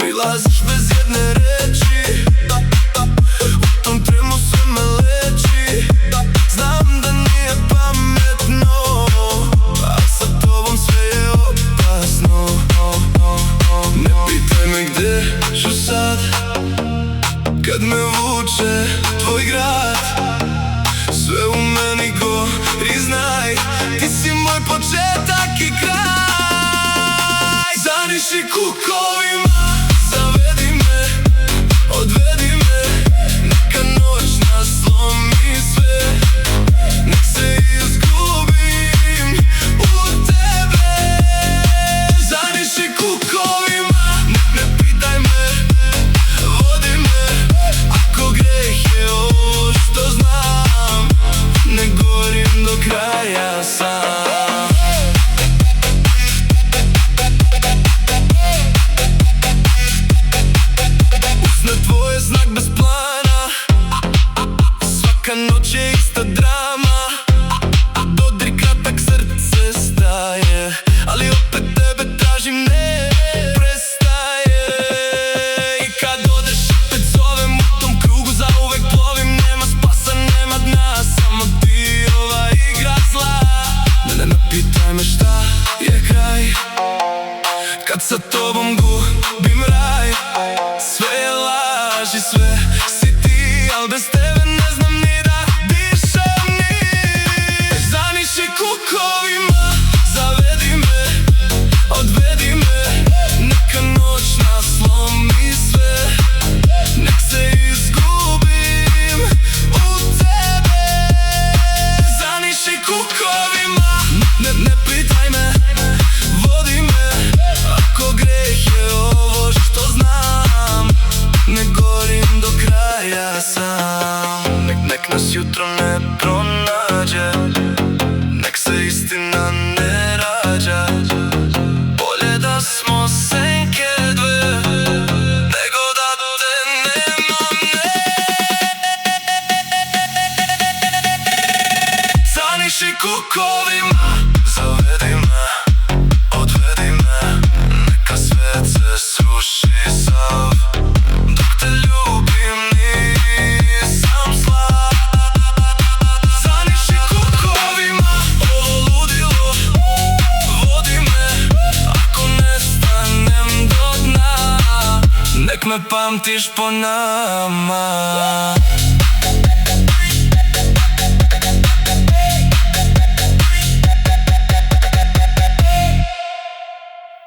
Prilaziš bez jedne reči, u tom tremu sve me leči. Znam da nije pametno, a sa tobom sve je opasno. Ne pitaj me gde ću sad, kad me vuče tvoj grad. Sve u meni gori, znaj, ti si moj početak i kraj. Zaniši kukovima, zavedi me, odvedi me. Neka noć nas slomi sve, nek se izgubim u tebe. Zaniši kukovima, ne pitaj me, vodi me. Ako greh je ovo što znam, ne gorim do kraja sam. Tvoj je znak bez plana, svaka noć je ista drama. Dodir kratak, srce staje, ali opet tebe tražim, ne prestaje. I kad odeš opet zovem, u tom krugu zauvek plovim. Nema spasa, nema dna, samo ti ova igra zla. Ne pitaj me šta je kraj, kad sa tobom gubim raj. Sve je laž i sve si ti, al bez tebe ne znam ni da dišem ni. Zaniši kukovima, zavedi me, odvedi me. Neka noć nas slomi sve, nek se izgubim u tebe. Zaniši kukovima, ne pitaj me, vodi me. Ako greh je ovo što znam, ne gorim do kraja sam. Nek nas jutro ne pronađe, nek se istina ne rađa. Bolje da smo senke dve, nego da te nemam, ne. Zaniši kukovima, zavedi me, odvedi me. Neka svet se sruši sav, dok te ljubim nisam slab. Zaniši kukovima, ovo ludilo, vodi me. Ako nestanem do dna, nek me pamtiš po nama.